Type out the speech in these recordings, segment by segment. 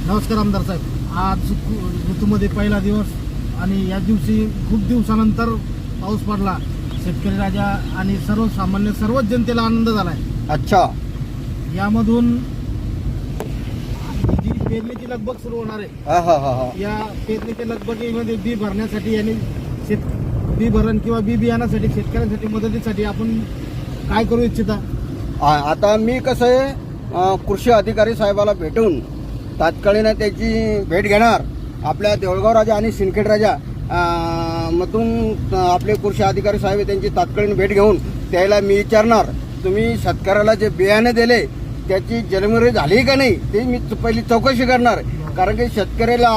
नमस्कार आमदार साहेब. आज ऋतूमध्ये पहिला दिवस आणि या दिवशी खूप दिवसानंतर पाऊस पडला. शेतकरी राजा आणि सर्वसामान्य सर्वच जनतेला आनंद झालाय. अच्छा. यामधून जी पेरणीची लगबग सुरू होणार आहे, या पेरणीच्या लगबगीमध्ये बी भरण्यासाठी आणि बी भरण किंवा बी बियाण्यासाठी शेतकऱ्यांसाठी मदतीसाठी आपण काय करू इच्छिता? आता मी कसं आहे, कृषी अधिकारी साहेबाला भेटून तात्काळीनं त्याची भेट घेणार. आपल्या देऊळगाव राजा आणि सिंदखेड राजा मधून आपले कृषी अधिकारी साहेब त्यांची तात्कालीन भेट घेऊन त्याला मी विचारणार, तुम्ही शेतकऱ्याला जे बियाणे दिले त्याची जलमरी झाली का नाही ते मी पहिली चौकशी करणार. कारण की शेतकऱ्याला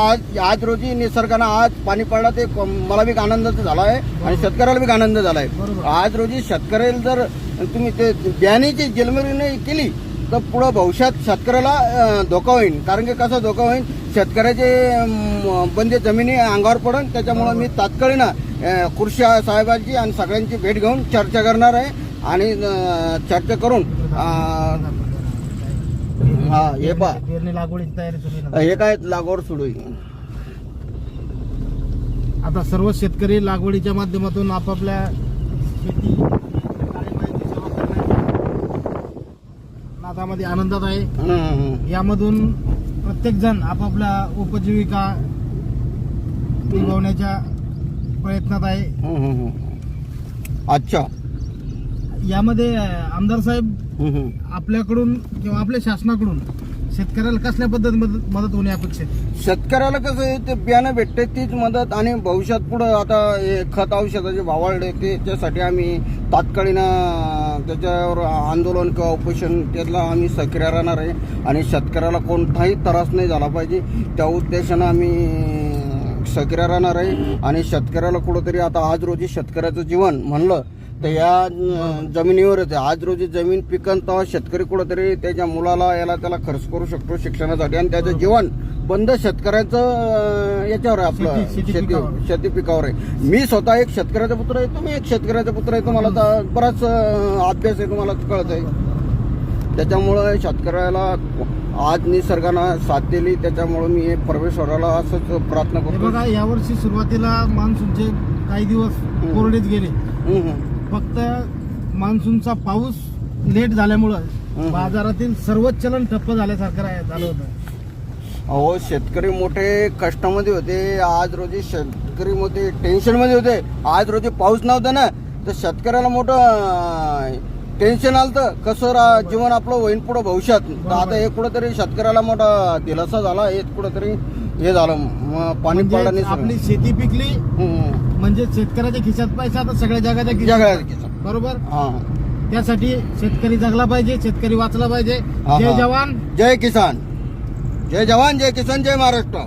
आज रोजी निसर्गानं आज पाणी पडला ते मला बी आनंदाचा झाला आहे आणि शेतकऱ्याला बी आनंद झाला आहे. आज रोजी शेतकऱ्याला जर तुम्ही ते बियाण्याची जलमरी नाही केली तर पुढं भविष्यात शेतकऱ्याला धोका होईल. कारण की कसा धोका होईल, शेतकऱ्याचे बंदे जमिनी अंगावर पडून. त्याच्यामुळं मी तात्काळीनं कृषी साहेबांची आणि सगळ्यांची भेट घेऊन चर्चा करणार आहे आणि चर्चा करून हे पहा पेरणी लागवडीची तयारी सुरू हे काय लागवड सुरू आहे. आता सर्व शेतकरी लागवडीच्या माध्यमातून आपापल्या शेती कार्यमाहिती सेवा करण्याच्या नादामध्ये आनंदात आहे. यामधून प्रत्येक जण आपापल्या उपजीविका निभवण्याच्या प्रयत्नात आहे. अच्छा. यामध्ये आमदार साहेब आपल्याकडून किंवा आपल्या शासनाकडून शेतकऱ्याला कसल्या पद्धतीने मदत होणे अपेक्षित? शेतकऱ्याला कसं आहे, ते बियाणं भेटते तीच मदत आणि भविष्यात पुढं आता हे खत औषधाचे भाव वाढले त्याच्यासाठी आम्ही तात्काळीनं त्याच्यावर आंदोलन किंवा उपोषण त्याला आम्ही सक्रिय राहणार आहे आणि शेतकऱ्याला कोणताही त्रास नाही झाला पाहिजे त्या उद्देशानं आम्ही सक्रिय राहणार आहे. आणि शेतकऱ्याला कुठंतरी आता आज रोजी शेतकऱ्याचं जीवन म्हणलं तर या जमिनीवरच आहे. आज रोजी जमीन पिकन तेव्हा शेतकरी कुठंतरी त्याच्या मुलाला याला त्याला खर्च करू शकतो शिक्षणासाठी आणि त्याचं जीवन बंद शेतकऱ्याचं याच्यावर आहे, आपलं शेती पिकावर आहे. मी स्वतः एक शेतकऱ्याचा पुत्र आहे, तुम्ही एक शेतकऱ्याचा पुत्र आहे. तुम्हाला तर बराच अभ्यास आहे, तुम्हाला कळत आहे. त्याच्यामुळं शेतकऱ्याला आज निसर्गानं साथ दिली. त्याच्यामुळं मी परमेश्वराला असंच प्रार्थना करतो. बघा, यावर्षी सुरुवातीला मान्सूनचे काही दिवस कोरडेच गेले. फक्त मान्सूनचा पाऊस लेट झाल्यामुळं बाजारातील सर्वच चलन ठप्प झाल्यासारखं झालं होतं. अहो, शेतकरी मोठे कष्टामध्ये होते. आज रोजी शेतकरी मोठे टेन्शनमध्ये होते. आज रोजी पाऊस नव्हता ना तर शेतकऱ्याला मोठं टेन्शन आलं तर कसं जीवन आपलं होईन पुढं भविष्यात. तर आता हे कुठंतरी शेतकऱ्याला मोठा दिलासा झाला. हे कुठंतरी हे झालं, पाणी पडलं नाही. आपली शेती पिकली म्हणजे शेतकऱ्याच्या खिशात पैसा आता सगळ्या जगाच्या खिशात. बरोबर. त्यासाठी शेतकरी जगला पाहिजे, शेतकरी वाचला पाहिजे. जय जवान जय किसान. जय जवान जय किसान जय महाराष्ट्र.